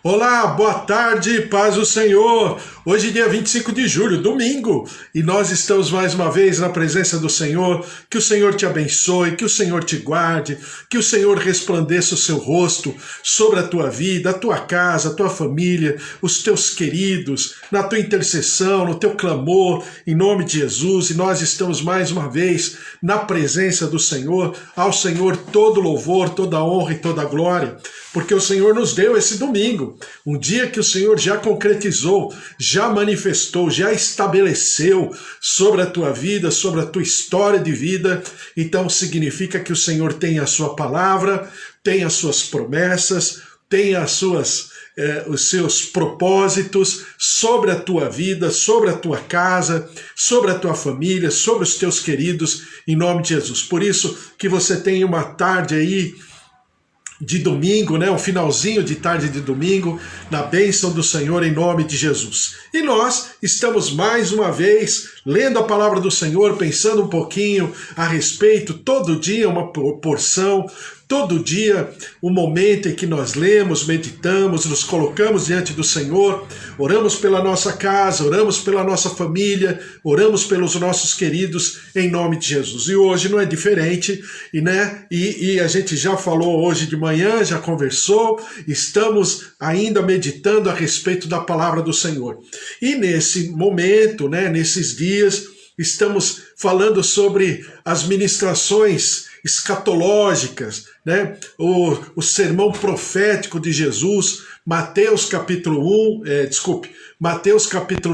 Olá, boa tarde, paz do Senhor. Hoje, dia 25 de julho, domingo, e nós estamos mais uma vez na presença do Senhor. Que o Senhor te abençoe, que o Senhor te guarde, que o Senhor resplandeça o seu rosto sobre a tua vida, a tua casa, a tua família, os teus queridos, na tua intercessão, no teu clamor, em nome de Jesus. E nós estamos mais uma vez na presença do Senhor. Ao Senhor todo louvor, toda honra e toda glória, porque o Senhor nos deu esse domingo, um dia que o Senhor já concretizou, já manifestou, já estabeleceu sobre a tua vida, sobre a tua história de vida. Então significa que o Senhor tem a sua palavra, tem as suas promessas, tem os seus propósitos sobre a tua vida, sobre a tua casa, sobre a tua família, sobre os teus queridos, em nome de Jesus. Por isso que você tem uma tarde aí de domingo, né? Um finalzinho de tarde de domingo, na bênção do Senhor em nome de Jesus. E nós estamos mais uma vez lendo a palavra do Senhor, pensando um pouquinho a respeito, todo dia uma porção, todo dia um momento em que nós lemos, meditamos, nos colocamos diante do Senhor, oramos pela nossa casa, oramos pela nossa família, oramos pelos nossos queridos em nome de Jesus. E hoje não é diferente, e a gente já falou hoje de manhã, já conversou, estamos ainda meditando a respeito da palavra do Senhor. E nesse momento, nesses dias, estamos falando sobre as ministrações escatológicas, o sermão profético de Jesus, Mateus capítulo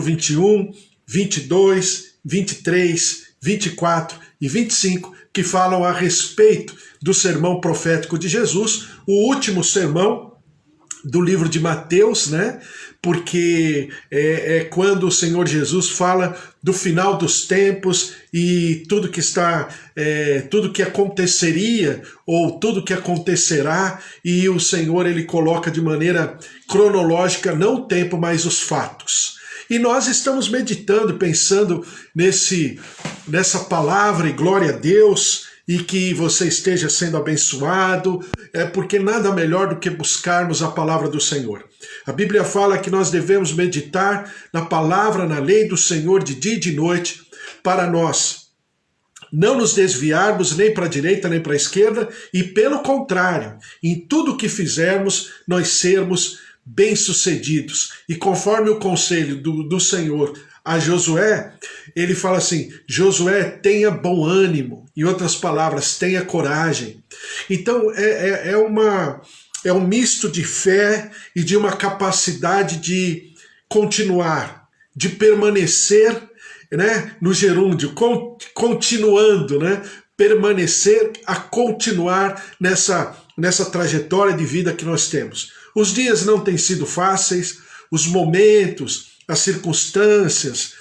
21, 22, 23, 24 e 25, que falam a respeito do sermão profético de Jesus, o último sermão do livro de Mateus, porque é quando o Senhor Jesus fala do final dos tempos e tudo que aconteceria ou tudo que acontecerá, e o Senhor ele coloca de maneira cronológica não o tempo, mas os fatos. E nós estamos meditando, pensando nessa palavra, e glória a Deus, e que você esteja sendo abençoado, porque nada melhor do que buscarmos a palavra do Senhor. A Bíblia fala que nós devemos meditar na palavra, na lei do Senhor de dia e de noite, para nós não nos desviarmos nem para a direita nem para a esquerda, e pelo contrário, em tudo que fizermos, nós sermos bem-sucedidos. E conforme o conselho do Senhor a Josué, ele fala assim: Josué, tenha bom ânimo. Em outras palavras, tenha coragem. Então é um misto de fé e de uma capacidade de continuar, de permanecer, no gerúndio, continuando, permanecer a continuar nessa trajetória de vida que nós temos. Os dias não têm sido fáceis, os momentos, as circunstâncias,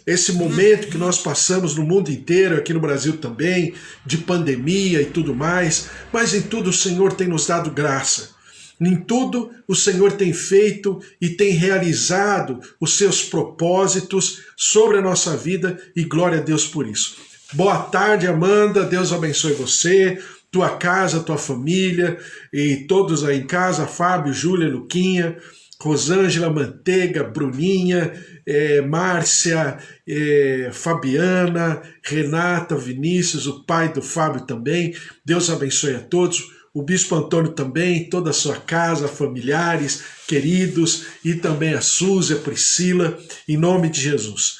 esse momento que nós passamos no mundo inteiro, aqui no Brasil também, de pandemia e tudo mais, mas em tudo o Senhor tem nos dado graça. Em tudo o Senhor tem feito e tem realizado os seus propósitos sobre a nossa vida, e glória a Deus por isso. Boa tarde, Amanda, Deus abençoe você, tua casa, tua família, e todos aí em casa, Fábio, Júlia, Luquinha, Rosângela, Manteiga, Bruninha, Márcia, Fabiana, Renata, Vinícius, o pai do Fábio também. Deus abençoe a todos. O Bispo Antônio também, toda a sua casa, familiares, queridos, e também a Suzy, a Priscila, em nome de Jesus.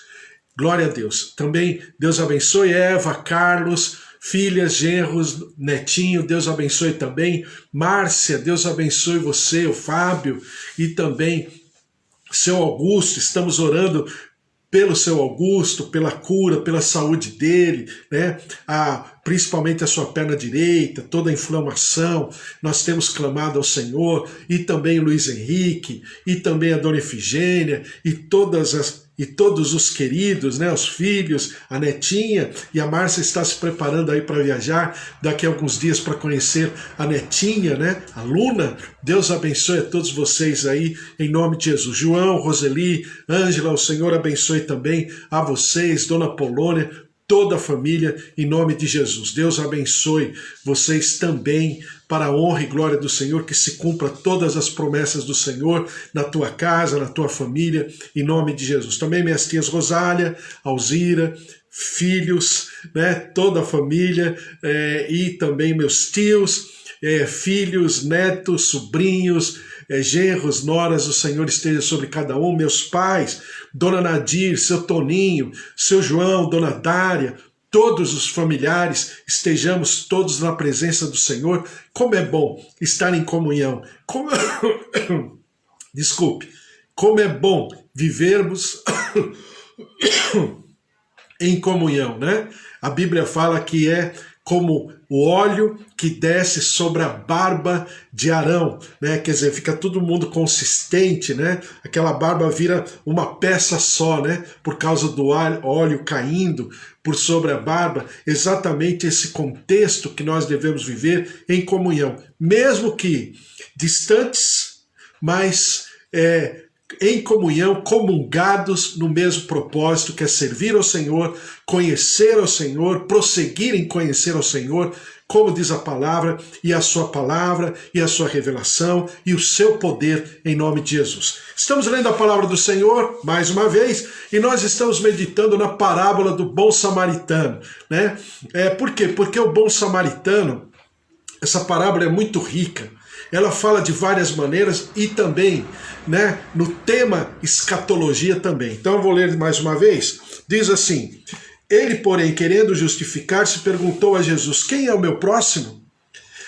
Glória a Deus. Também Deus abençoe Eva, Carlos, filhas, genros, netinho, Deus abençoe também. Márcia, Deus abençoe você, o Fábio, e também seu Augusto. Estamos orando pelo seu Augusto, pela cura, pela saúde dele, principalmente a sua perna direita, toda a inflamação. Nós temos clamado ao Senhor, e também o Luiz Henrique, e também a Dona Efigênia, e todos os queridos, os filhos, a netinha, e a Márcia está se preparando aí para viajar daqui a alguns dias para conhecer a netinha, a Luna. Deus abençoe a todos vocês aí, em nome de Jesus. João, Roseli, Ângela, o Senhor abençoe também a vocês, Dona Polônia, toda a família, em nome de Jesus. Deus abençoe vocês também, para a honra e glória do Senhor, que se cumpra todas as promessas do Senhor na tua casa, na tua família, em nome de Jesus. Também minhas tias Rosália, Alzira, filhos, né, toda a família, e também meus tios, filhos, netos, sobrinhos, genros, noras, o Senhor esteja sobre cada um, meus pais, Dona Nadir, seu Toninho, seu João, Dona Dária, todos os familiares, estejamos todos na presença do Senhor. Como é bom estar em comunhão. Desculpe. Como é bom vivermos em comunhão, né? A Bíblia fala que é como o óleo que desce sobre a barba de Arão, né? Quer dizer, fica todo mundo consistente, né? Aquela barba vira uma peça só, né? Por causa do óleo caindo por sobre a barba. Exatamente esse contexto que nós devemos viver em comunhão, mesmo que distantes, mas em comunhão, comungados no mesmo propósito, que é servir ao Senhor, conhecer ao Senhor, prosseguir em conhecer ao Senhor, como diz a palavra, e a sua revelação, e o seu poder, em nome de Jesus. Estamos lendo a palavra do Senhor, mais uma vez, e nós estamos meditando na parábola do bom samaritano, né? Por quê? Porque o bom samaritano, essa parábola é muito rica. Ela fala de várias maneiras e também, né, no tema escatologia também. Então eu vou ler mais uma vez. Diz assim: ele, porém, querendo justificar-se, perguntou a Jesus: quem é o meu próximo?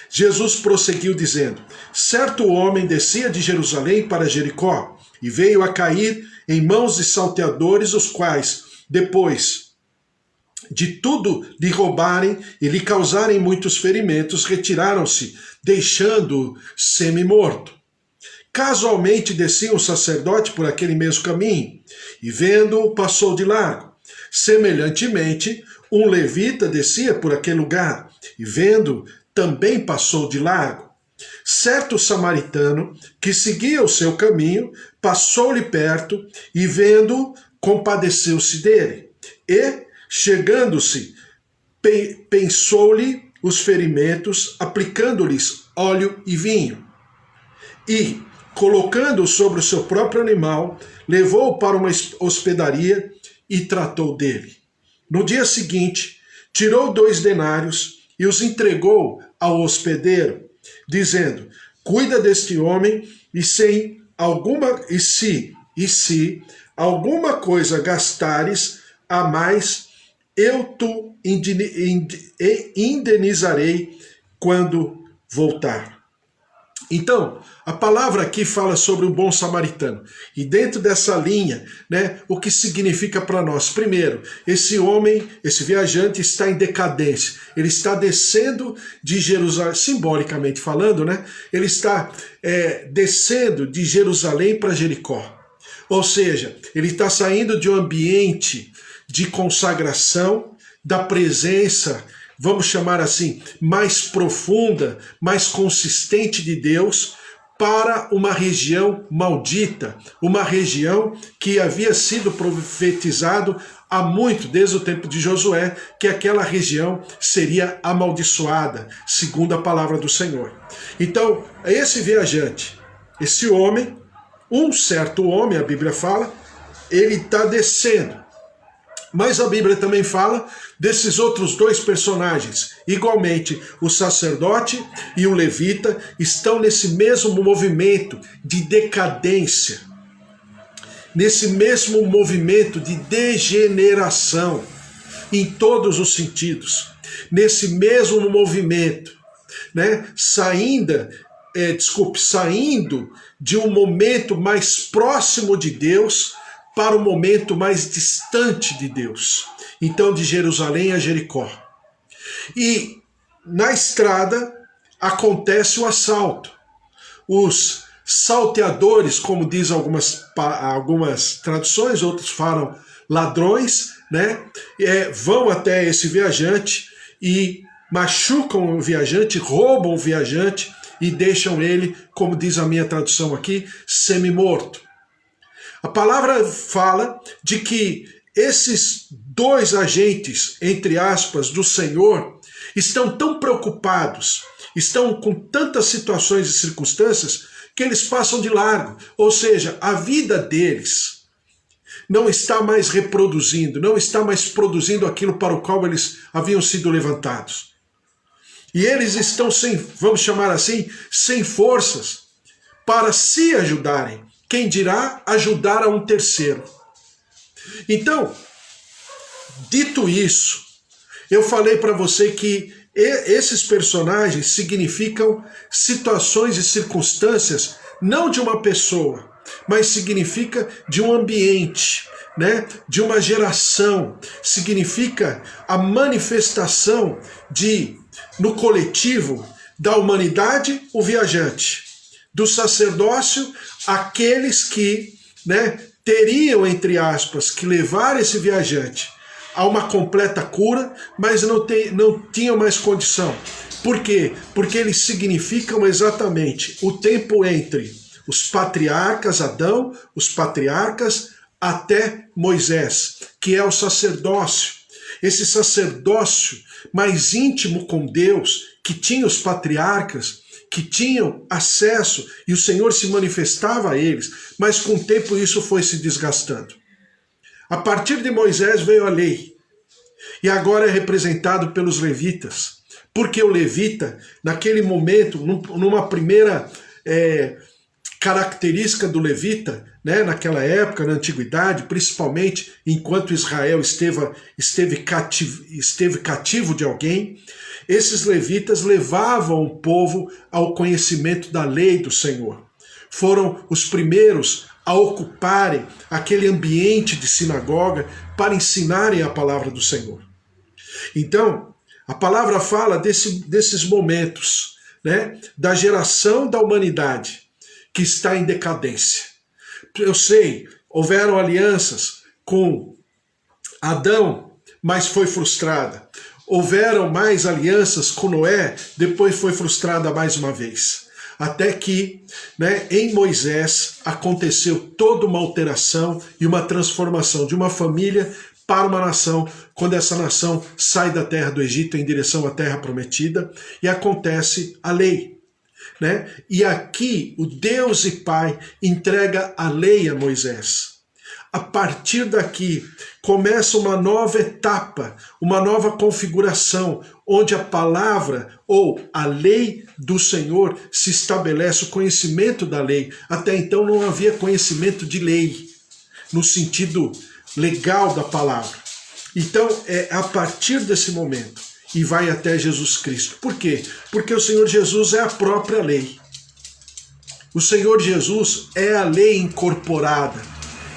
Jesus prosseguiu dizendo: certo homem descia de Jerusalém para Jericó e veio a cair em mãos de salteadores, os quais, depois de tudo lhe roubarem e lhe causarem muitos ferimentos, retiraram-se, deixando-o semi-morto. Casualmente descia um sacerdote por aquele mesmo caminho, e vendo-o, passou de largo. Semelhantemente, um levita descia por aquele lugar, e vendo-o, também passou de largo. Certo samaritano, que seguia o seu caminho, passou-lhe perto, e vendo-o, compadeceu-se dele. E, chegando-se, pensou-lhe os ferimentos, aplicando-lhes óleo e vinho. E, colocando-o sobre o seu próprio animal, levou-o para uma hospedaria e tratou dele. No dia seguinte, tirou 2 denários e os entregou ao hospedeiro, dizendo: cuida deste homem, e se alguma coisa gastares a mais, eu te indenizarei quando voltar. Então, a palavra aqui fala sobre o bom samaritano. E dentro dessa linha, né, o que significa para nós? Primeiro, esse homem, esse viajante está em decadência. Ele está descendo de Jerusalém, simbolicamente falando, né? Ele está descendo de Jerusalém para Jericó. Ou seja, ele está saindo de um ambiente de consagração, da presença, vamos chamar assim, mais profunda, mais consistente de Deus, para uma região maldita, uma região que havia sido profetizado há muito, desde o tempo de Josué, que aquela região seria amaldiçoada, segundo a palavra do Senhor. Então, esse viajante, esse homem, um certo homem, a Bíblia fala, ele está descendo. Mas a Bíblia também fala desses outros 2 personagens. Igualmente, o sacerdote e o levita estão nesse mesmo movimento de decadência, nesse mesmo movimento de degeneração, em todos os sentidos, nesse mesmo movimento, né? Saindo de um momento mais próximo de Deus para o momento mais distante de Deus. Então, de Jerusalém a Jericó. E na estrada acontece o assalto. Os salteadores, como diz algumas traduções, outros falam ladrões, né? Vão até esse viajante e machucam o viajante, roubam o viajante e deixam ele, como diz a minha tradução aqui, semi-morto. A palavra fala de que esses dois agentes, entre aspas, do Senhor, estão tão preocupados, estão com tantas situações e circunstâncias, que eles passam de largo. Ou seja, a vida deles não está mais reproduzindo, não está mais produzindo aquilo para o qual eles haviam sido levantados. E eles estão sem, vamos chamar assim, sem forças para se ajudarem. Quem dirá ajudar a um terceiro? Então, dito isso, eu falei para você que esses personagens significam situações e circunstâncias não de uma pessoa, mas significa de um ambiente, né? De uma geração, significa a manifestação no coletivo da humanidade, o viajante, do sacerdócio, aqueles que, né, teriam, entre aspas, que levar esse viajante a uma completa cura, mas não tinham mais condição. Por quê? Porque eles significam exatamente o tempo entre os patriarcas, Adão, os patriarcas, até Moisés, que é o sacerdócio. Esse sacerdócio mais íntimo com Deus, que tinha os patriarcas, que tinham acesso, e o Senhor se manifestava a eles, mas com o tempo isso foi se desgastando. A partir de Moisés veio a lei, e agora é representado pelos levitas, porque o levita, naquele momento, numa primeira característica do levita, né, naquela época, na antiguidade, principalmente enquanto Israel esteve cativo de alguém, esses levitas levavam o povo ao conhecimento da lei do Senhor. Foram os primeiros a ocuparem aquele ambiente de sinagoga para ensinarem a palavra do Senhor. Então, a palavra fala desses momentos, né, da geração da humanidade que está em decadência. Eu sei, houveram alianças com Adão, mas foi frustrada. Houveram mais alianças com Noé, depois foi frustrada mais uma vez. Até que, né, em Moisés aconteceu toda uma alteração e uma transformação de uma família para uma nação, quando essa nação sai da terra do Egito em direção à terra prometida, e acontece a lei, né? E aqui o Deus e Pai entrega a lei a Moisés. A partir daqui começa uma nova etapa, uma nova configuração, onde a palavra ou a lei do Senhor se estabelece, o conhecimento da lei. Até então não havia conhecimento de lei, no sentido legal da palavra. Então é a partir desse momento, e vai até Jesus Cristo. Por quê? Porque o Senhor Jesus é a própria lei. O Senhor Jesus é a lei incorporada.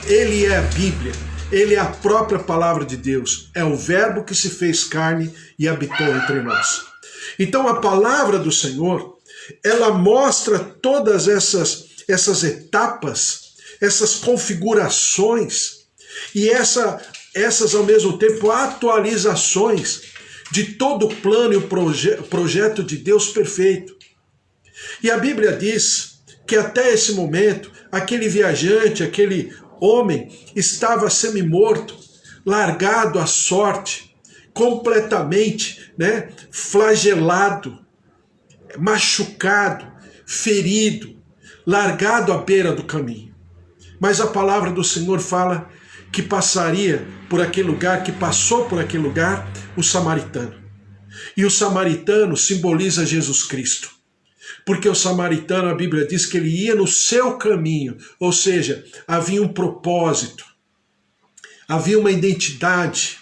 Ele é a Bíblia, ele é a própria palavra de Deus, é o verbo que se fez carne e habitou entre nós. Então a palavra do Senhor, ela mostra todas essas etapas, essas configurações e essas ao mesmo tempo atualizações de todo o plano e o projeto de Deus perfeito. E a Bíblia diz que até esse momento, aquele viajante, aquele homem estava semi-morto, largado à sorte, completamente, né, flagelado, machucado, ferido, largado à beira do caminho. Mas a palavra do Senhor fala que passaria por aquele lugar, que passou por aquele lugar, o samaritano. E o samaritano simboliza Jesus Cristo. Porque o samaritano, a Bíblia diz que ele ia no seu caminho, ou seja, havia um propósito, havia uma identidade,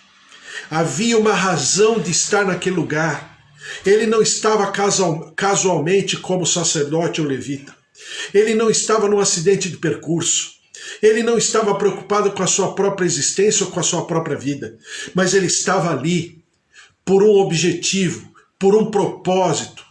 havia uma razão de estar naquele lugar. Ele não estava casualmente como sacerdote ou levita. Ele não estava num acidente de percurso. Ele não estava preocupado com a sua própria existência ou com a sua própria vida, mas ele estava ali por um objetivo, por um propósito.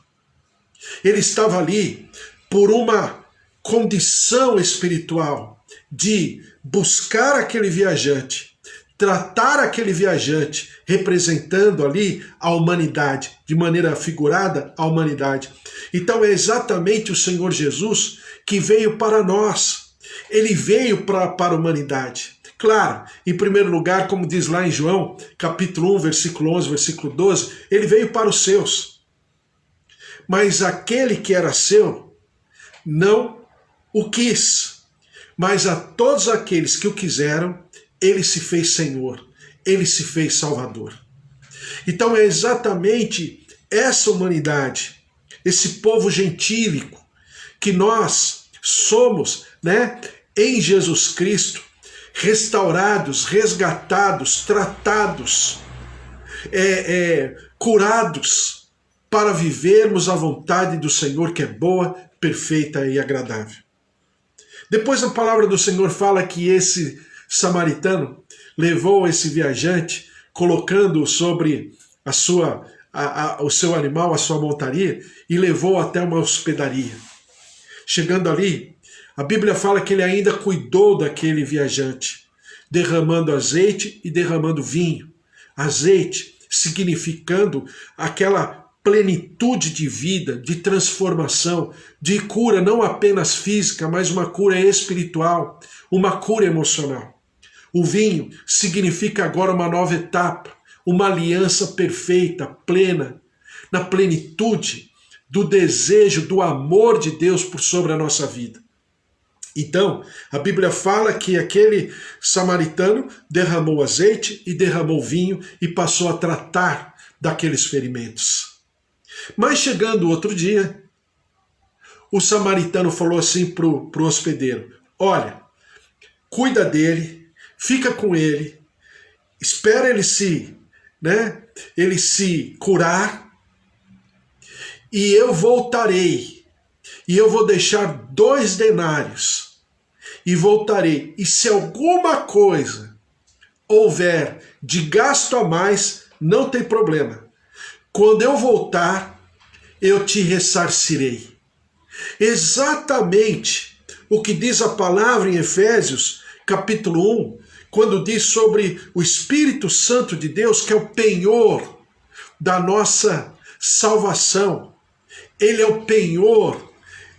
Ele estava ali por uma condição espiritual de buscar aquele viajante, tratar aquele viajante, representando ali a humanidade, de maneira figurada a humanidade. Então é exatamente o Senhor Jesus que veio para nós. Ele veio para a humanidade. Claro, em primeiro lugar, como diz lá em João, capítulo 1, versículo 11, versículo 12, ele veio para os seus. Mas aquele que era seu não o quis. Mas a todos aqueles que o quiseram, ele se fez Senhor, ele se fez Salvador. Então é exatamente essa humanidade, esse povo gentílico, que nós somos, né, em Jesus Cristo, restaurados, resgatados, tratados, curados, para vivermos a vontade do Senhor, que é boa, perfeita e agradável. Depois a palavra do Senhor fala que esse samaritano levou esse viajante, colocando-o sobre o seu animal, a sua montaria, e levou até uma hospedaria. Chegando ali, a Bíblia fala que ele ainda cuidou daquele viajante, derramando azeite e derramando vinho. Azeite significando aquela plenitude de vida, de transformação, de cura não apenas física, mas uma cura espiritual, uma cura emocional. O vinho significa agora uma nova etapa, uma aliança perfeita, plena, na plenitude do desejo, do amor de Deus por sobre a nossa vida. Então, a Bíblia fala que aquele samaritano derramou azeite e derramou vinho e passou a tratar daqueles ferimentos. Mas chegando o outro dia, o samaritano falou assim para o hospedeiro: olha, cuida dele, fica com ele, espera ele se curar, e eu voltarei, e eu vou deixar 2 denários, e voltarei, e se alguma coisa houver de gasto a mais, não tem problema. Quando eu voltar, eu te ressarcirei. Exatamente o que diz a palavra em Efésios, capítulo 1, quando diz sobre o Espírito Santo de Deus, que é o penhor da nossa salvação. Ele é o penhor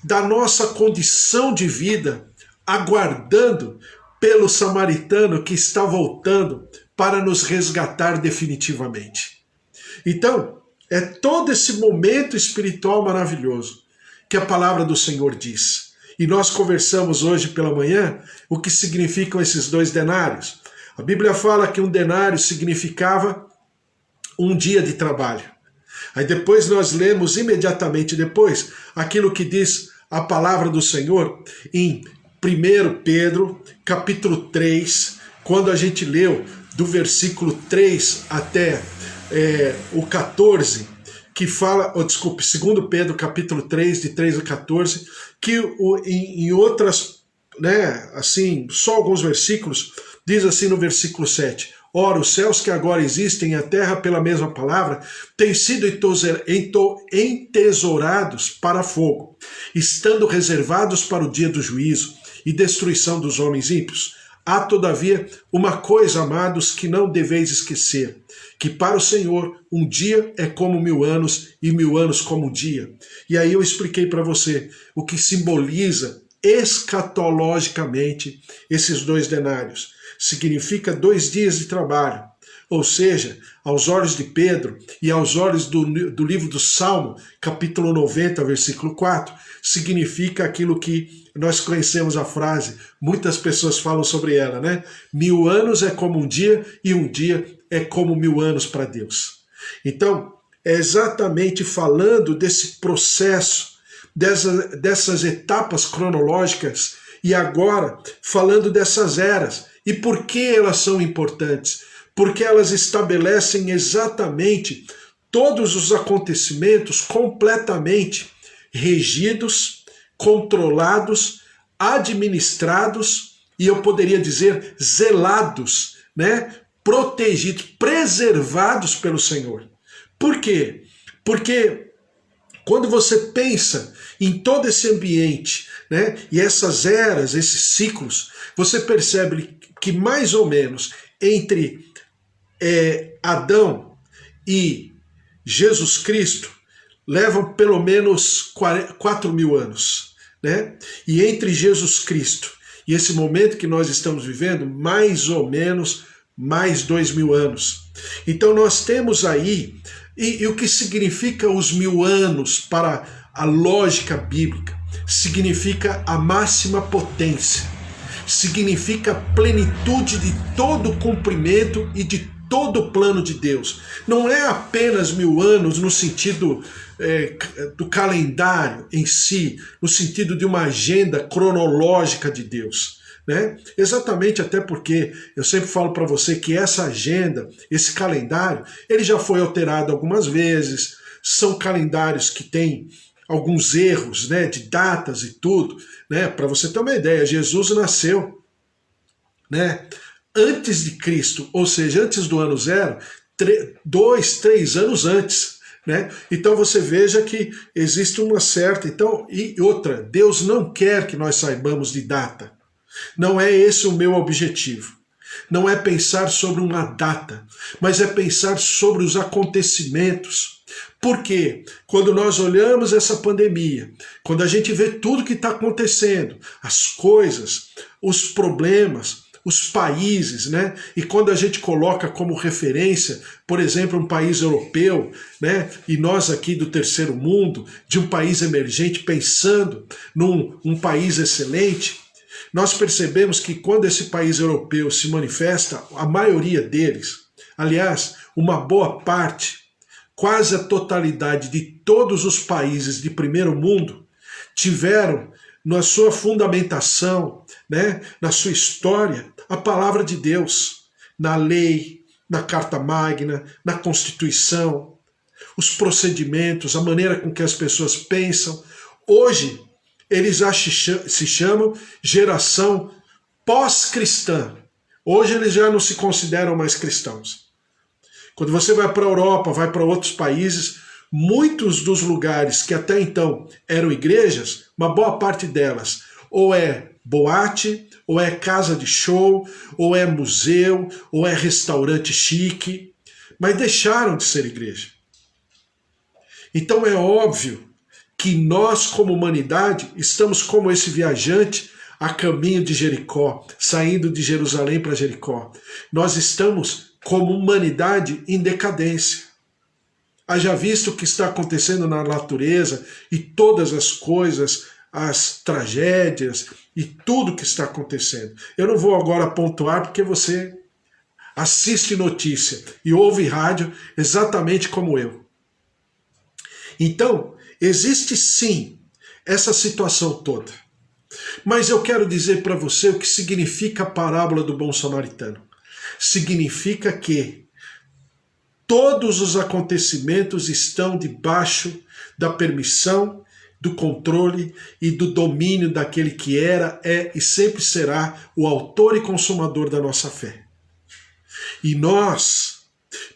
da nossa condição de vida, aguardando pelo samaritano que está voltando para nos resgatar definitivamente. Então, é todo esse momento espiritual maravilhoso que a palavra do Senhor diz. E nós conversamos hoje pela manhã o que significam esses 2 denários. A Bíblia fala que um denário significava um dia de trabalho. Aí depois nós lemos imediatamente depois aquilo que diz a palavra do Senhor em 1 Pedro, capítulo 3, quando a gente leu do versículo 3 até o 14, que fala, 2 Pedro, capítulo 3, de 3 a 14, que em outras, assim, só alguns versículos, diz assim no versículo 7, ora, os céus que agora existem e a terra pela mesma palavra, têm sido entesourados para fogo, estando reservados para o dia do juízo e destruição dos homens ímpios. Há, todavia, uma coisa, amados, que não deveis esquecer, que para o Senhor um dia é como 1000 anos e 1000 anos como um dia. E aí eu expliquei para você o que simboliza escatologicamente esses 2 denários. Significa 2 dias de trabalho. Ou seja, aos olhos de Pedro e aos olhos do livro do Salmo, capítulo 90, versículo 4, significa aquilo que nós conhecemos a frase, muitas pessoas falam sobre ela, né? 1000 anos é como um dia e um dia é como 1000 anos para Deus. Então, é exatamente falando desse processo, dessas etapas cronológicas e agora falando dessas eras. E por que elas são importantes? Porque elas estabelecem exatamente todos os acontecimentos completamente regidos, controlados, administrados e eu poderia dizer zelados, protegidos, preservados pelo Senhor. Por quê? Porque quando você pensa em todo esse ambiente, e essas eras, esses ciclos, você percebe que mais ou menos entre Adão e Jesus Cristo levam pelo menos 4.000 anos. E entre Jesus Cristo E esse momento que nós estamos vivendo, mais ou menos mais 2000 anos. Então nós temos aí, e o que significa os 1000 anos para a lógica bíblica? Significa a máxima potência, significa a plenitude de todo o cumprimento e de todo o plano de Deus. Não é apenas 1000 anos no sentido do calendário em si, no sentido de uma agenda cronológica de Deus. Né? Exatamente, até porque eu sempre falo para você que essa agenda, esse calendário, ele já foi alterado algumas vezes, são calendários que têm alguns erros, né, de datas e tudo, né? Para você ter uma ideia, Jesus nasceu, né, antes de Cristo, ou seja, antes do ano zero, 2, 3 anos antes. Né? Então você veja que existe uma certa... Então, e outra, Deus não quer que nós saibamos de data. Não é esse o meu objetivo. Não é pensar sobre uma data, mas é pensar sobre os acontecimentos. Porque quando nós olhamos essa pandemia, quando a gente vê tudo que está acontecendo, as coisas, os problemas, os países, né? E quando a gente coloca como referência, por exemplo, um país europeu, né? E nós aqui do terceiro mundo, de um país emergente, pensando num país excelente, nós percebemos que quando esse país europeu se manifesta, a maioria deles, aliás, uma boa parte, quase a totalidade de todos os países de primeiro mundo, tiveram na sua fundamentação, né, na sua história, a palavra de Deus, na lei, na Carta Magna, na Constituição, os procedimentos, a maneira com que as pessoas pensam. Hoje, eles já se chamam geração pós-cristã. Hoje eles já não se consideram mais cristãos. Quando você vai para a Europa, vai para outros países, muitos dos lugares que até então eram igrejas, uma boa parte delas ou é boate, ou é casa de show, ou é museu, ou é restaurante chique, mas deixaram de ser igreja. Então é óbvio que nós, como humanidade, estamos como esse viajante a caminho de Jericó, saindo de Jerusalém para Jericó. Nós estamos, como humanidade, em decadência. Haja visto o que está acontecendo na natureza e todas as coisas, as tragédias e tudo que está acontecendo. Eu não vou agora pontuar porque você assiste notícia e ouve rádio exatamente como eu. Então, existe sim essa situação toda. Mas eu quero dizer para você o que significa a parábola do bom samaritano. Significa que todos os acontecimentos estão debaixo da permissão, do controle e do domínio daquele que era, é e sempre será o autor e consumador da nossa fé. E nós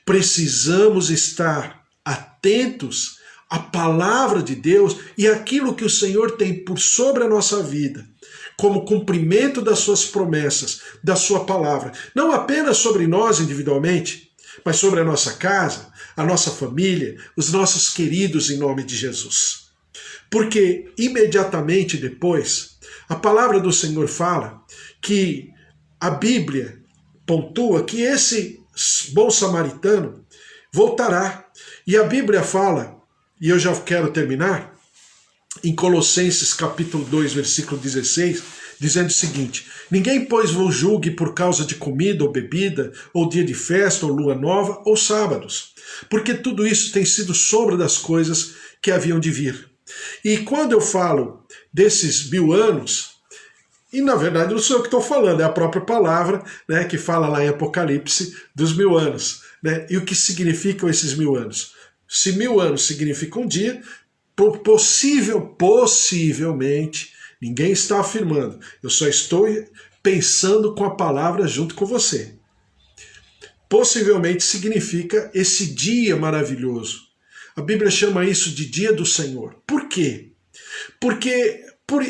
precisamos estar atentos à palavra de Deus e àquilo que o Senhor tem por sobre a nossa vida, como cumprimento das suas promessas, da sua palavra. Não apenas sobre nós individualmente, mas sobre a nossa casa, a nossa família, os nossos queridos em nome de Jesus. Porque imediatamente depois, a palavra do Senhor fala que a Bíblia pontua que esse bom samaritano voltará. E a Bíblia fala, e eu já quero terminar, em Colossenses capítulo 2, versículo 16, dizendo o seguinte: ninguém, pois, vos julgue por causa de comida ou bebida, ou dia de festa, ou lua nova, ou sábados, porque tudo isso tem sido sombra das coisas que haviam de vir. E quando eu falo desses 1000 anos, e na verdade não sou eu que estou falando, é a própria palavra, né, que fala lá em Apocalipse dos 1000 anos. Né? E o que significam esses 1000 anos? Se 1000 anos significa um dia, possivelmente, ninguém está afirmando, eu só estou pensando com a palavra junto com você. Possivelmente significa esse dia maravilhoso. A Bíblia chama isso de dia do Senhor. Por quê? Porque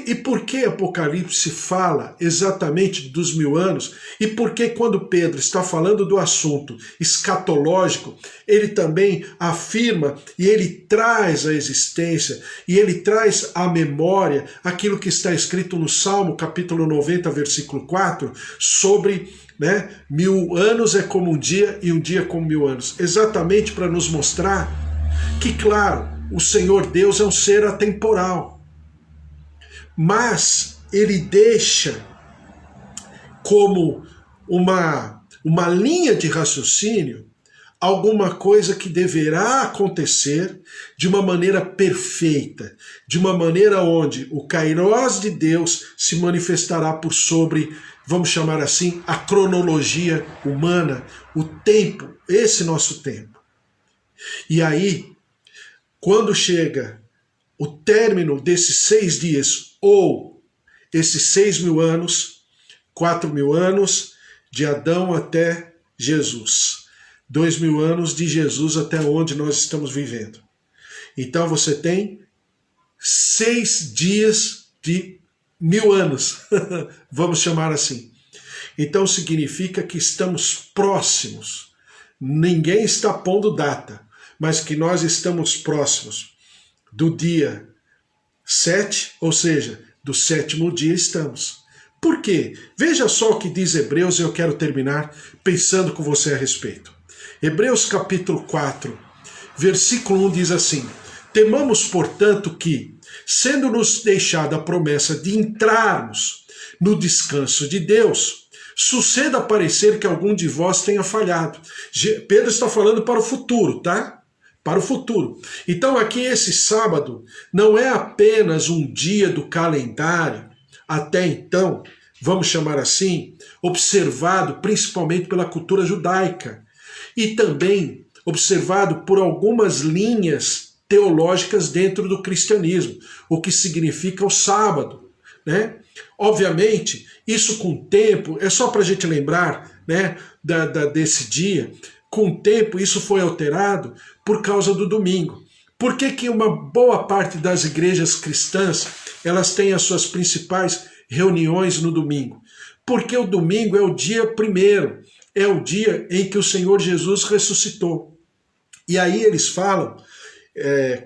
E por que Apocalipse fala exatamente dos 1000 anos? E por que quando Pedro está falando do assunto escatológico, ele também afirma e ele traz à existência, e ele traz à memória aquilo que está escrito no Salmo capítulo 90, versículo 4, sobre 1000 anos é como um dia e um dia como 1000 anos. Exatamente para nos mostrar que, claro, o Senhor Deus é um ser atemporal, mas ele deixa como uma linha de raciocínio alguma coisa que deverá acontecer de uma maneira perfeita, de uma maneira onde o Kairós de Deus se manifestará por sobre, vamos chamar assim, a cronologia humana, o tempo, esse nosso tempo. E aí, quando chega o término desses 6 dias, ou esses 6.000 anos, 4.000 anos de Adão até Jesus, 2.000 anos de Jesus até onde nós estamos vivendo. Então você tem 6 dias de 1000 anos, vamos chamar assim. Então significa que estamos próximos. Ninguém está pondo data, mas que nós estamos próximos do dia 7, ou seja, do 7º dia estamos. Por quê? Veja só o que diz Hebreus, e eu quero terminar pensando com você a respeito. Hebreus capítulo 4, versículo 1 diz assim: temamos, portanto, que, sendo-nos deixada a promessa de entrarmos no descanso de Deus, suceda parecer que algum de vós tenha falhado. Pedro está falando para o futuro, tá? Para o futuro. Então aqui esse sábado não é apenas um dia do calendário, até então, vamos chamar assim, observado principalmente pela cultura judaica e também observado por algumas linhas teológicas dentro do cristianismo, o que significa o sábado, né? Obviamente, isso com o tempo, é só para a gente lembrar, né, desse dia. Com o tempo, isso foi alterado por causa do domingo. Por que uma boa parte das igrejas cristãs elas têm as suas principais reuniões no domingo? Porque o domingo é o dia primeiro, é o dia em que o Senhor Jesus ressuscitou. E aí eles falam,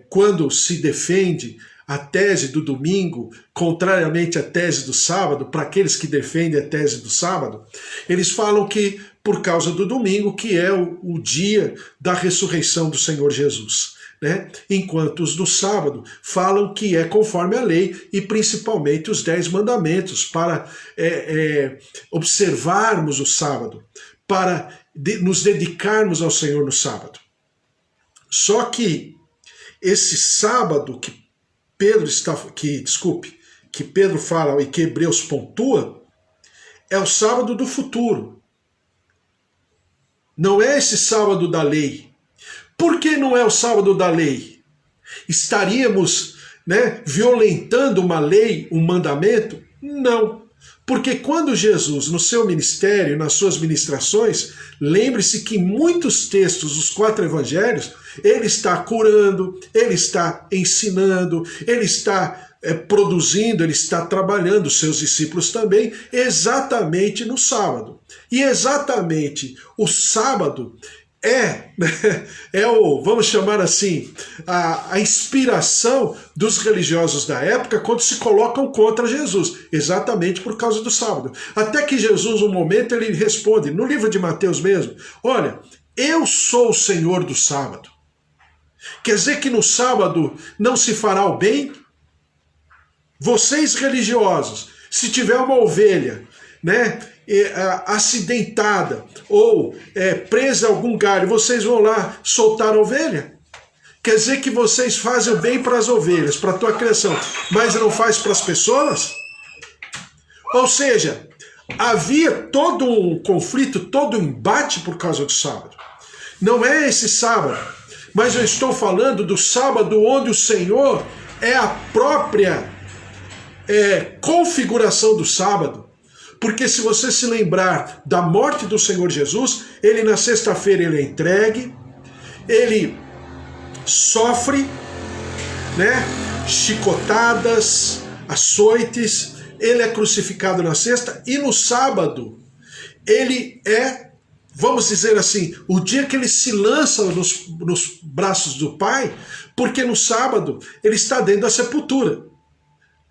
quando se defende a tese do domingo, contrariamente à tese do sábado, para aqueles que defendem a tese do sábado, eles falam que por causa do domingo, que é o dia da ressurreição do Senhor Jesus, né? Enquanto os do sábado falam que é conforme a lei e principalmente os 10 mandamentos, para observarmos o sábado, para nos dedicarmos ao Senhor no sábado. Só que esse sábado que Pedro fala e que Hebreus pontua, é o sábado do futuro. Não é esse sábado da lei. Por que não é o sábado da lei? Estaríamos, violentando uma lei, um mandamento? Não. Porque quando Jesus, no seu ministério, nas suas ministrações, lembre-se que em muitos textos dos 4 evangelhos, ele está curando, ele está ensinando, ele está produzindo, ele está trabalhando, os seus discípulos também, exatamente no sábado. E exatamente o sábado vamos chamar assim, a inspiração dos religiosos da época quando se colocam contra Jesus, exatamente por causa do sábado. Até que Jesus, um momento, ele responde, no livro de Mateus mesmo, olha, eu sou o Senhor do sábado. Quer dizer que no sábado não se fará o bem? Vocês religiosos, se tiver uma ovelha, acidentada ou presa a algum galho, vocês vão lá soltar a ovelha? Quer dizer que vocês fazem o bem para as ovelhas, para a tua criação, mas não faz para as pessoas? Ou seja, havia todo um conflito, todo um embate por causa do sábado. Não é esse sábado, mas eu estou falando do sábado onde o Senhor é a própria configuração do sábado. Porque se você se lembrar da morte do Senhor Jesus, ele na sexta-feira ele é entregue, ele sofre, chicotadas, açoites, ele é crucificado na sexta, e no sábado ele é, vamos dizer assim, o dia que ele se lança nos braços do Pai, porque no sábado ele está dentro da sepultura.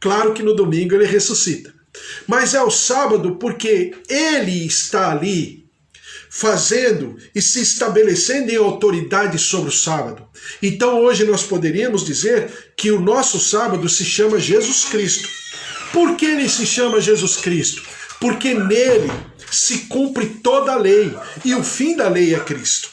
Claro que no domingo ele ressuscita. Mas é o sábado porque ele está ali fazendo e se estabelecendo em autoridade sobre o sábado. Então hoje nós poderíamos dizer que o nosso sábado se chama Jesus Cristo. Por que ele se chama Jesus Cristo? Porque nele se cumpre toda a lei, e o fim da lei é Cristo.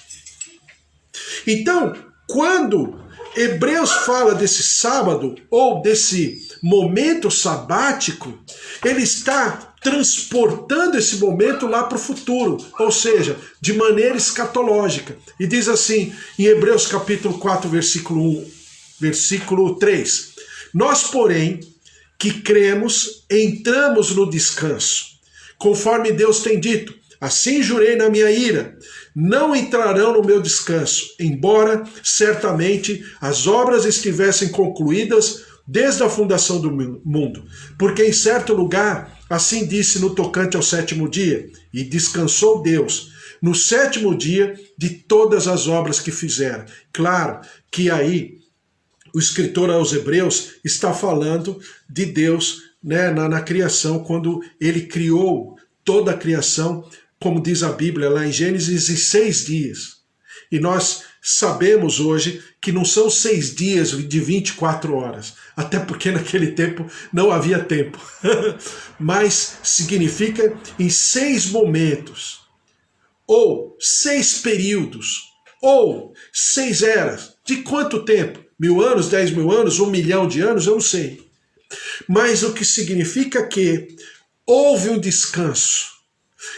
Então, quando Hebreus fala desse sábado, ou desse momento sabático, ele está transportando esse momento lá para o futuro, ou seja, de maneira escatológica. E diz assim, em Hebreus capítulo 4, versículo 3, nós, porém, que cremos, entramos no descanso, conforme Deus tem dito, assim jurei na minha ira, não entrarão no meu descanso, embora certamente as obras estivessem concluídas desde a fundação do mundo. Porque em certo lugar, assim disse no tocante ao sétimo dia, e descansou Deus no sétimo dia de todas as obras que fizera. Claro que aí o escritor aos Hebreus está falando de Deus, né, na criação, quando ele criou toda a criação, como diz a Bíblia lá em Gênesis, em 6 dias. E nós sabemos hoje que não são 6 dias de 24 horas, até porque naquele tempo não havia tempo, mas significa em 6 momentos, ou 6 períodos, ou 6 eras. De quanto tempo? 1000 anos, 10 mil anos, 1 milhão de anos? Eu não sei. Mas o que significa que houve um descanso.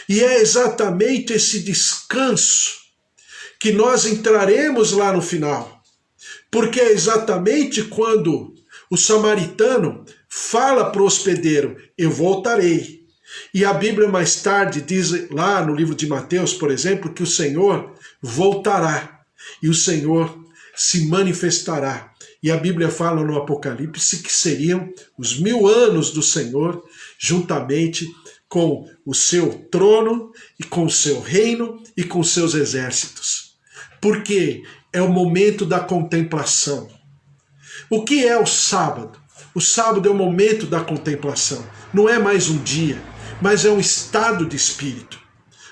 E é exatamente esse descanso que nós entraremos lá no final. Porque é exatamente quando o samaritano fala para o hospedeiro, eu voltarei. E a Bíblia mais tarde diz lá no livro de Mateus, por exemplo, que o Senhor voltará. E o Senhor se manifestará. E a Bíblia fala no Apocalipse que seriam os 1000 anos do Senhor, juntamente com o seu trono, e com o seu reino, e com seus exércitos. Porque é o momento da contemplação. O que é o sábado? O sábado é o momento da contemplação. Não é mais um dia, mas é um estado de espírito.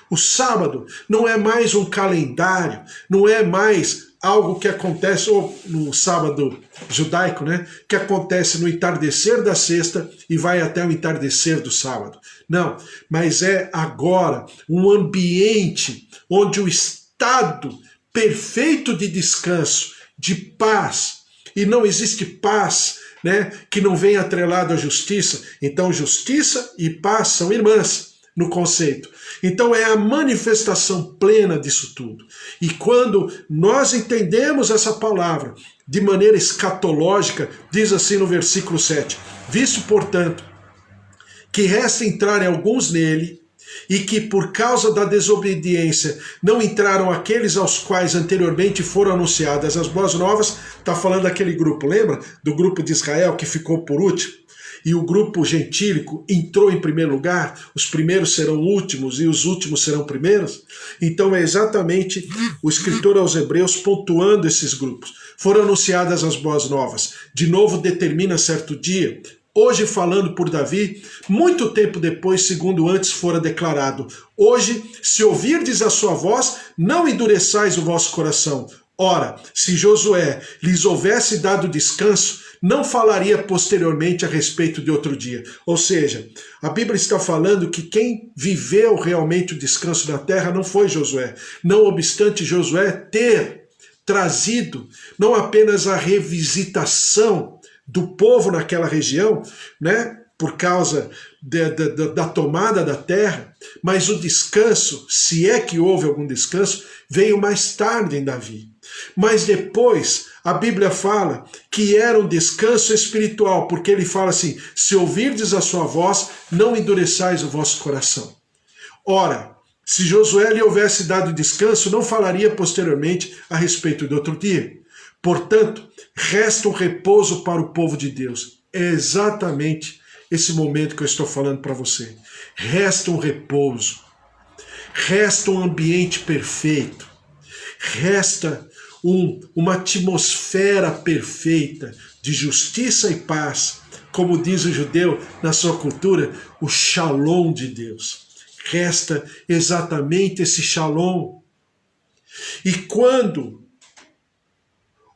O sábado não é mais um calendário, não é mais algo que acontece, ou no sábado judaico, né, que acontece no entardecer da sexta e vai até o entardecer do sábado. Não, mas é agora um ambiente onde o estado perfeito de descanso, de paz, e não existe paz, né, que não venha atrelado à justiça. Então justiça e paz são irmãs no conceito. Então é a manifestação plena disso tudo. E quando nós entendemos essa palavra de maneira escatológica, diz assim no versículo 7, visto, portanto, que resta entrarem alguns nele, e que por causa da desobediência não entraram aqueles aos quais anteriormente foram anunciadas as boas novas, está falando daquele grupo, lembra? Do grupo de Israel que ficou por último? E o grupo gentílico entrou em primeiro lugar, os primeiros serão últimos e os últimos serão primeiros. Então é exatamente o escritor aos Hebreus pontuando esses grupos. Foram anunciadas as boas novas. De novo determina certo dia, hoje falando por Davi, muito tempo depois, segundo antes fora declarado. Hoje, se ouvirdes a sua voz, não endureçais o vosso coração. Ora, se Josué lhes houvesse dado descanso, não falaria posteriormente a respeito de outro dia. Ou seja, a Bíblia está falando que quem viveu realmente o descanso na terra não foi Josué. Não obstante Josué ter trazido não apenas a revisitação do povo naquela região, né, por causa da tomada da terra, mas o descanso, se é que houve algum descanso, veio mais tarde em Davi. Mas depois a Bíblia fala que era um descanso espiritual, porque ele fala assim, se ouvirdes a sua voz, não endureçais o vosso coração. Ora, se Josué lhe houvesse dado descanso, não falaria posteriormente a respeito de outro dia. Portanto, resta um repouso para o povo de Deus. É exatamente esse momento que eu estou falando para você. Resta um repouso, resta um ambiente perfeito, resta uma atmosfera perfeita de justiça e paz, como diz o judeu na sua cultura, o shalom de Deus. Resta exatamente esse shalom. E quando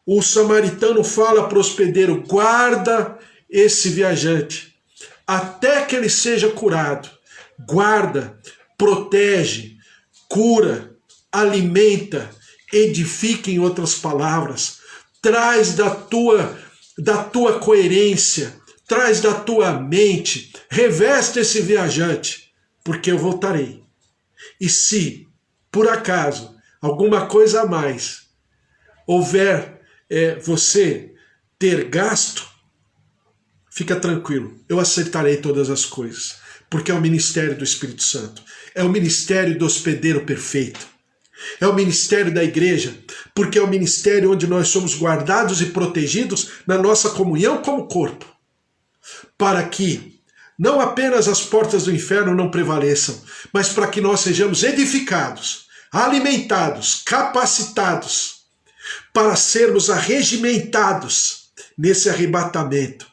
o samaritano fala para o hospedeiro, guarda esse viajante até que ele seja curado, guarda, protege, cura, alimenta, edifica, em outras palavras, traz da tua coerência, traz da tua mente, reveste esse viajante, porque eu voltarei. E se, por acaso, alguma coisa a mais houver você ter gasto, fica tranquilo, eu acertarei todas as coisas, porque é o ministério do Espírito Santo, é o ministério do hospedeiro perfeito, é o ministério da igreja, porque é o ministério onde nós somos guardados e protegidos na nossa comunhão como corpo, para que não apenas as portas do inferno não prevaleçam, mas para que nós sejamos edificados, alimentados, capacitados, para sermos arregimentados nesse arrebatamento,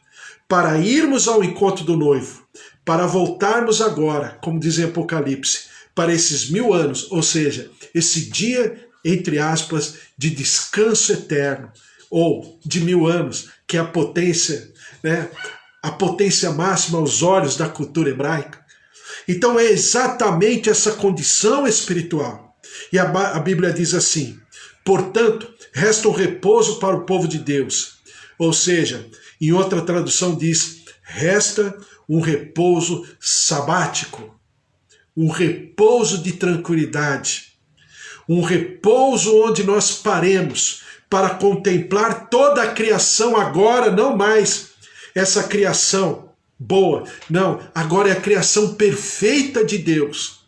para irmos ao encontro do noivo, para voltarmos agora, como diz em Apocalipse, para esses 1000 anos, ou seja, esse dia, entre aspas, de descanso eterno, ou de 1000 anos, que é a potência, né, a potência máxima aos olhos da cultura hebraica. Então é exatamente essa condição espiritual. E a Bíblia diz assim, portanto, resta um repouso para o povo de Deus. Ou seja, em outra tradução diz, resta um repouso sabático, um repouso de tranquilidade, um repouso onde nós paremos para contemplar toda a criação agora, não mais essa criação boa, não, agora é a criação perfeita de Deus.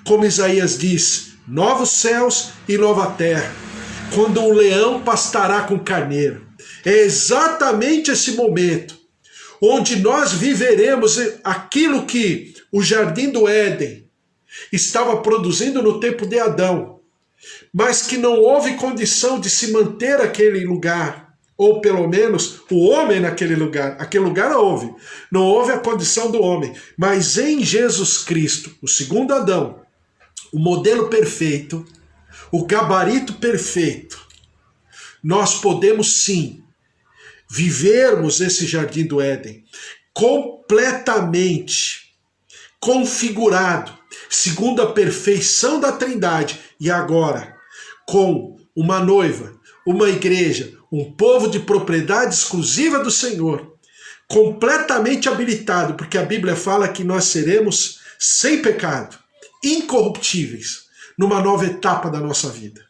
Como Isaías diz, novos céus e nova terra, quando um leão pastará com o carneiro. É exatamente esse momento onde nós viveremos aquilo que o Jardim do Éden estava produzindo no tempo de Adão, mas que não houve condição de se manter aquele lugar, ou pelo menos o homem naquele lugar. Aquele lugar houve, não houve a condição do homem, mas em Jesus Cristo, o segundo Adão, o modelo perfeito, o gabarito perfeito, nós podemos sim vivermos esse Jardim do Éden completamente configurado, segundo a perfeição da Trindade, e agora com uma noiva, uma igreja, um povo de propriedade exclusiva do Senhor, completamente habilitado, porque a Bíblia fala que nós seremos sem pecado, incorruptíveis, numa nova etapa da nossa vida.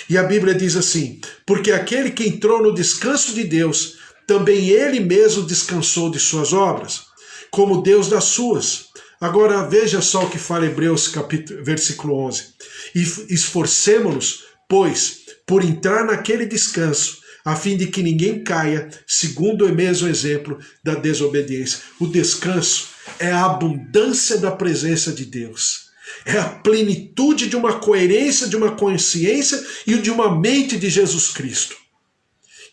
E a Bíblia diz assim, porque aquele que entrou no descanso de Deus, também ele mesmo descansou de suas obras, como Deus das suas. Agora veja só o que fala Hebreus versículo 11. E esforcemo-nos, pois, por entrar naquele descanso, a fim de que ninguém caia, segundo o mesmo exemplo da desobediência. O descanso é a abundância da presença de Deus. É a plenitude de uma coerência, de uma consciência e de uma mente de Jesus Cristo.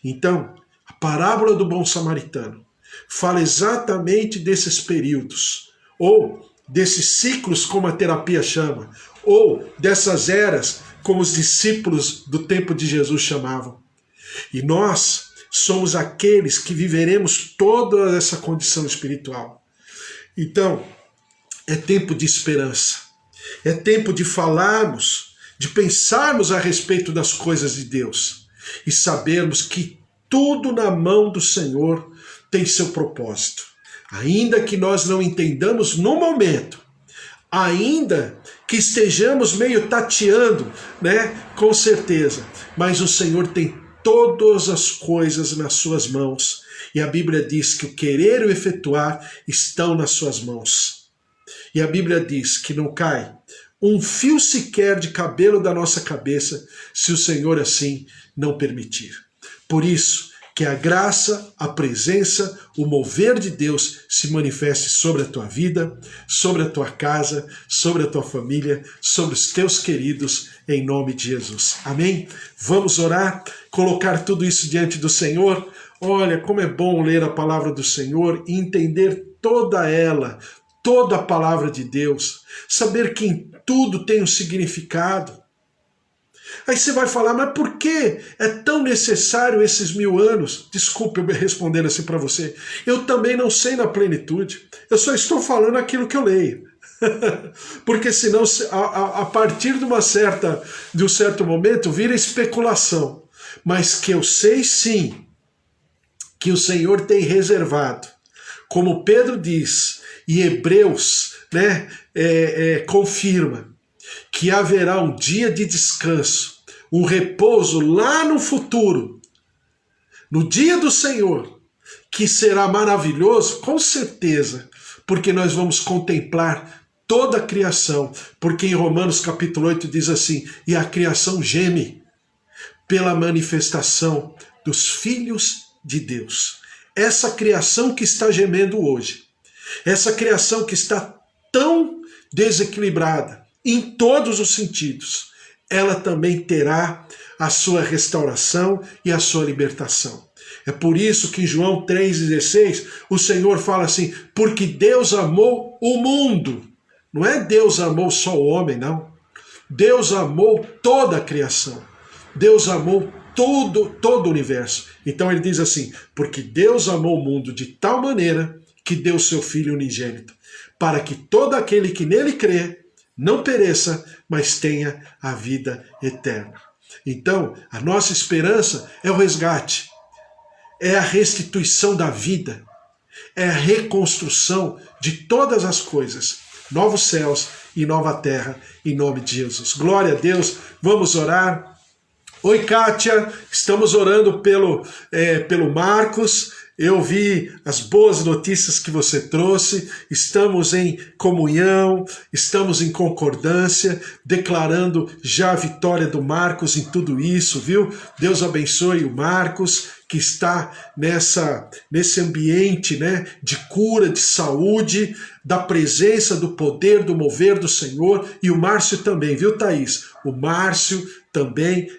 Então, a parábola do bom samaritano fala exatamente desses períodos, ou desses ciclos, como a terapia chama, ou dessas eras, como os discípulos do tempo de Jesus chamavam. E nós somos aqueles que viveremos toda essa condição espiritual. Então, é tempo de esperança. É tempo de falarmos, de pensarmos a respeito das coisas de Deus e sabermos que tudo na mão do Senhor tem seu propósito. Ainda que nós não entendamos no momento, ainda que estejamos meio tateando, né, com certeza, mas o Senhor tem todas as coisas nas suas mãos. E a Bíblia diz que o querer e o efetuar estão nas suas mãos. E a Bíblia diz que não cai um fio sequer de cabelo da nossa cabeça, se o Senhor assim não permitir. Por isso, Que a graça, a presença, o mover de Deus se manifeste sobre a tua vida, sobre a tua casa, sobre a tua família, sobre os teus queridos, em nome de Jesus. Amém? Vamos orar, colocar tudo isso diante do Senhor. Olha, como é bom ler a palavra do Senhor e entender toda ela, toda a palavra de Deus. Saber que em tudo tem um significado. Aí você vai falar, mas por que é tão necessário esses 1000 anos? Desculpe eu responder assim para você. Eu também não sei na plenitude. Eu só estou falando aquilo que eu leio. Porque senão, a partir de um certo momento, vira especulação. Mas que eu sei sim, que o Senhor tem reservado. Como Pedro diz, e Hebreus confirma, que haverá um dia de descanso, um repouso lá no futuro, no dia do Senhor, que será maravilhoso, com certeza, porque nós vamos contemplar toda a criação, porque em Romanos capítulo 8 diz assim, e a criação geme pela manifestação dos filhos de Deus. Essa criação que está gemendo hoje, essa criação que está tão desequilibrada, em todos os sentidos, ela também terá a sua restauração e a sua libertação. É por isso que em João 3,16 o Senhor fala assim, porque Deus amou o mundo. Não é Deus amou só o homem, não. Deus amou toda a criação. Deus amou todo o universo. Então ele diz assim, porque Deus amou o mundo de tal maneira que deu seu Filho unigênito, para que todo aquele que nele crê não pereça, mas tenha a vida eterna. Então, a nossa esperança é o resgate, é a restituição da vida, é a reconstrução de todas as coisas, novos céus e nova terra, em nome de Jesus. Glória a Deus, vamos orar. Oi, Kátia, estamos orando pelo Marcos. Eu vi as boas notícias que você trouxe, estamos em comunhão, estamos em concordância, declarando já a vitória do Marcos em tudo isso, viu? Deus abençoe o Marcos, que está nesse ambiente, de cura, de saúde, da presença, do poder, do mover do Senhor, e o Márcio também, viu, Thaís? O Márcio também,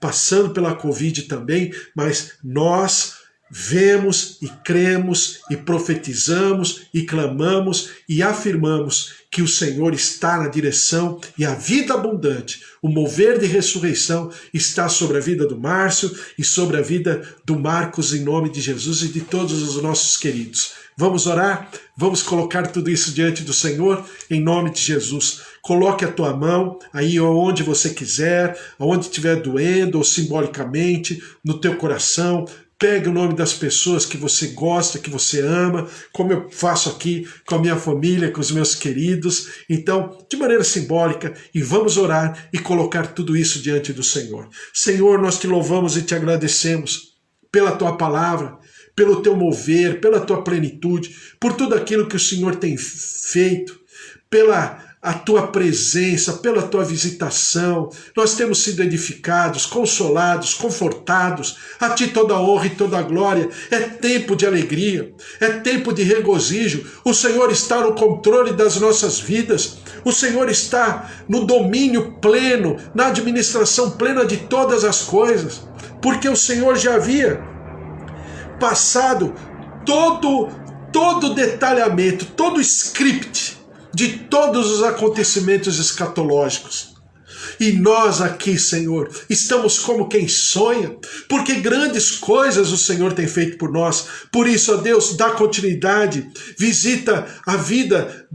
passando pela Covid também, mas nós vemos e cremos e profetizamos e clamamos e afirmamos que o Senhor está na direção e a vida abundante, o mover de ressurreição está sobre a vida do Márcio e sobre a vida do Marcos em nome de Jesus e de todos os nossos queridos. Vamos orar? Vamos colocar tudo isso diante do Senhor em nome de Jesus. Coloque a tua mão aí onde você quiser, onde estiver doendo ou simbolicamente, no teu coração. Pegue o nome das pessoas que você gosta, que você ama, como eu faço aqui com a minha família, com os meus queridos. Então, de maneira simbólica, e vamos orar e colocar tudo isso diante do Senhor. Senhor, nós te louvamos e te agradecemos pela tua palavra, pelo teu mover, pela tua plenitude, por tudo aquilo que o Senhor tem feito, pela a tua presença, pela tua visitação. Nós temos sido edificados, consolados, confortados. A ti toda a honra e toda a glória. É tempo de alegria, é tempo de regozijo. O Senhor está no controle das nossas vidas. O Senhor está no domínio pleno, na administração plena de todas as coisas. Porque o Senhor já havia passado todo o detalhamento, todo o script de todos os acontecimentos escatológicos. E nós aqui, Senhor, estamos como quem sonha, porque grandes coisas o Senhor tem feito por nós. Por isso, ó Deus, dá continuidade, visita a vida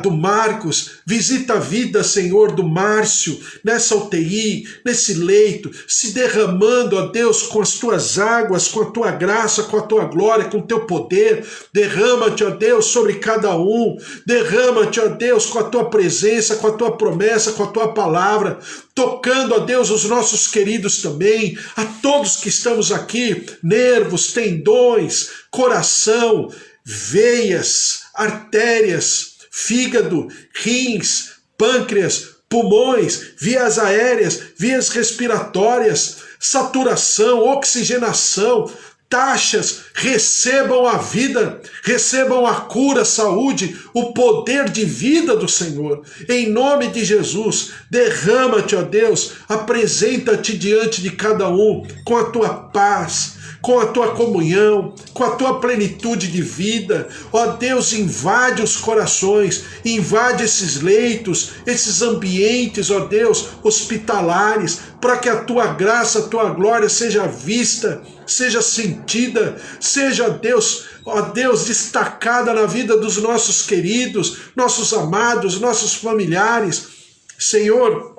do Marcos, visita a vida, Senhor, do Márcio, nessa UTI, nesse leito, se derramando, ó Deus, com as tuas águas, com a tua graça, com a tua glória, com o teu poder. Derrama-te, ó Deus, sobre cada um. Derrama-te, ó Deus, com a tua presença, com a tua promessa, com a tua palavra, tocando, ó Deus, os nossos queridos também, a todos que estamos aqui, nervos, tendões, coração, veias, artérias, fígado, rins, pâncreas, pulmões, vias aéreas, vias respiratórias, saturação, oxigenação, taxas recebam a vida, recebam a cura, a saúde, o poder de vida do Senhor. Em nome de Jesus, derrama-te, ó Deus, apresenta-te diante de cada um com a tua paz, com a tua comunhão, com a tua plenitude de vida. Ó Deus, invade os corações, invade esses leitos, esses ambientes, ó Deus, hospitalares, para que a tua graça, a tua glória seja vista, seja sentida, seja, Deus, ó Deus, destacada na vida dos nossos queridos, nossos amados, nossos familiares. Senhor,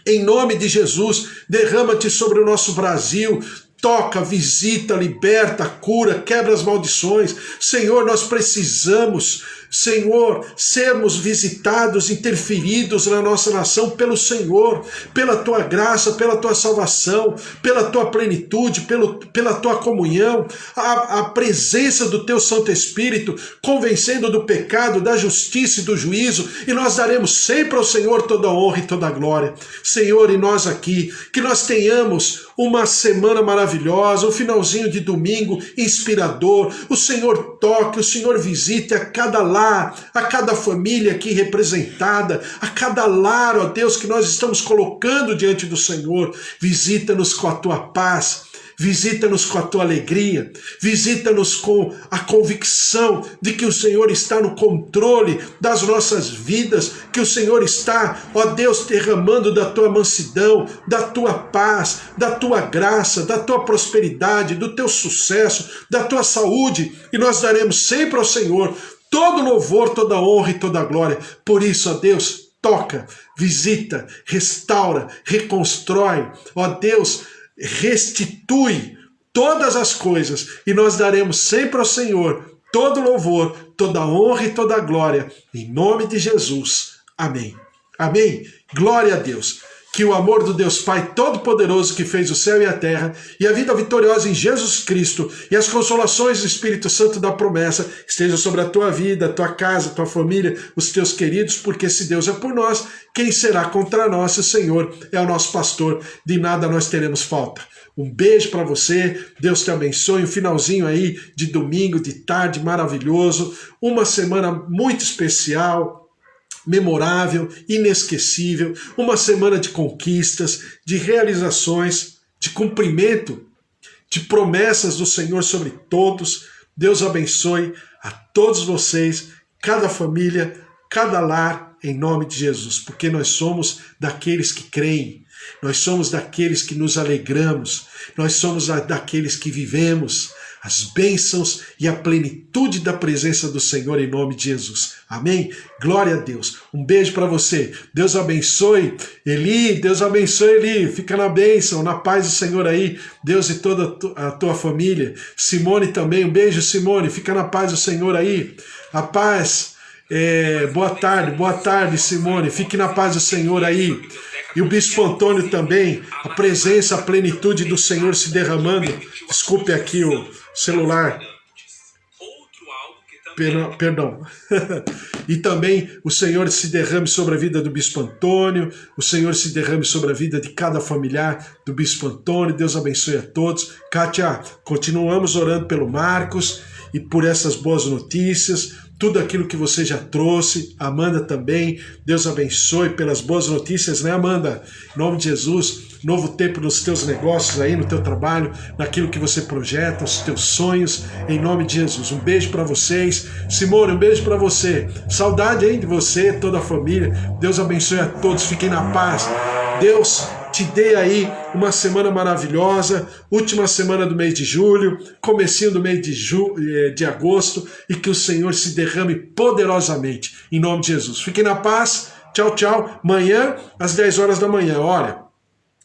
em nome de Jesus, derrama-te sobre o nosso Brasil. Toca, visita, liberta, cura, quebra as maldições. Senhor, nós precisamos, Senhor, sermos visitados, interferidos na nossa nação pelo Senhor, pela tua graça, pela tua salvação, pela tua plenitude, pela tua comunhão, a presença do teu Santo Espírito, convencendo do pecado, da justiça e do juízo, e nós daremos sempre ao Senhor toda a honra e toda a glória. Senhor, e nós aqui, que nós tenhamos uma semana maravilhosa, um finalzinho de domingo inspirador. O Senhor toque, o Senhor visite a cada lar, a cada família aqui representada, a cada lar, ó Deus, que nós estamos colocando diante do Senhor. Visita-nos com a tua paz, visita-nos com a tua alegria, visita-nos com a convicção de que o Senhor está no controle das nossas vidas, que o Senhor está, ó Deus, derramando da tua mansidão, da tua paz, da tua graça, da tua prosperidade, do teu sucesso, da tua saúde, e nós daremos sempre ao Senhor todo louvor, toda honra e toda glória. Por isso, ó Deus, toca, visita, restaura, reconstrói, ó Deus, restitui todas as coisas, e nós daremos sempre ao Senhor todo louvor, toda honra e toda glória, em nome de Jesus. Amém. Amém. Glória a Deus. Que o amor do Deus Pai Todo-Poderoso, que fez o céu e a terra, e a vida vitoriosa em Jesus Cristo, e as consolações do Espírito Santo da promessa, estejam sobre a tua vida, a tua casa, a tua família, os teus queridos, porque se Deus é por nós, quem será contra nós? Se o Senhor é o nosso pastor, de nada nós teremos falta. Um beijo para você, Deus te abençoe, um finalzinho aí de domingo, de tarde maravilhoso, uma semana muito especial, memorável, inesquecível, uma semana de conquistas, de realizações, de cumprimento, de promessas do Senhor sobre todos. Deus abençoe a todos vocês, cada família, cada lar, em nome de Jesus, porque nós somos daqueles que creem, nós somos daqueles que nos alegramos, nós somos daqueles que vivemos as bênçãos e a plenitude da presença do Senhor em nome de Jesus. Amém? Glória a Deus. Um beijo para você. Deus abençoe Eli, Deus abençoe Eli. Fica na bênção, na paz do Senhor aí. Deus e toda a tua família. Simone também, um beijo Simone. Fica na paz do Senhor aí. A paz. Boa tarde Simone. Fique na paz do Senhor aí. E o Bispo Antônio também, a presença, a plenitude do Senhor se derramando. Desculpe aqui o celular. Perdão. E também o Senhor se derrame sobre a vida do Bispo Antônio, o Senhor se derrame sobre a vida de cada familiar do Bispo Antônio. Deus abençoe a todos. Kátia, continuamos orando pelo Marcos e por essas boas notícias, tudo aquilo que você já trouxe. Amanda também, Deus abençoe pelas boas notícias, né, Amanda? Em nome de Jesus, novo tempo nos teus negócios aí, no teu trabalho, naquilo que você projeta, os teus sonhos, em nome de Jesus. Um beijo para vocês. Simone, um beijo para você. Saudade aí de você, toda a família. Deus abençoe a todos, fiquem na paz. Deus te dê aí uma semana maravilhosa, última semana do mês de julho, comecinho do mês de agosto, e que o Senhor se derrame poderosamente, em nome de Jesus. Fiquem na paz, tchau, tchau. Amanhã, às 10 horas da manhã, olha,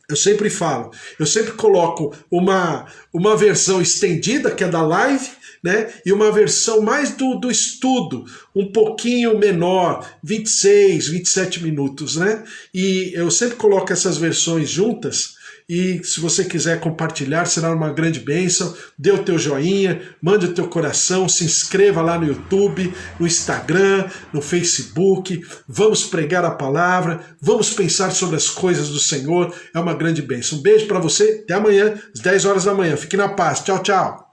eu sempre falo, eu sempre coloco uma versão estendida, que é da live, né? E uma versão mais do estudo, um pouquinho menor, 26, 27 minutos, né? E eu sempre coloco essas versões juntas, e se você quiser compartilhar, será uma grande bênção. Dê o teu joinha, mande o teu coração, se inscreva lá no YouTube, no Instagram, no Facebook. Vamos pregar a palavra, vamos pensar sobre as coisas do Senhor. É uma grande bênção. Um beijo para você, até amanhã, às 10 horas da manhã. Fique na paz. Tchau, tchau.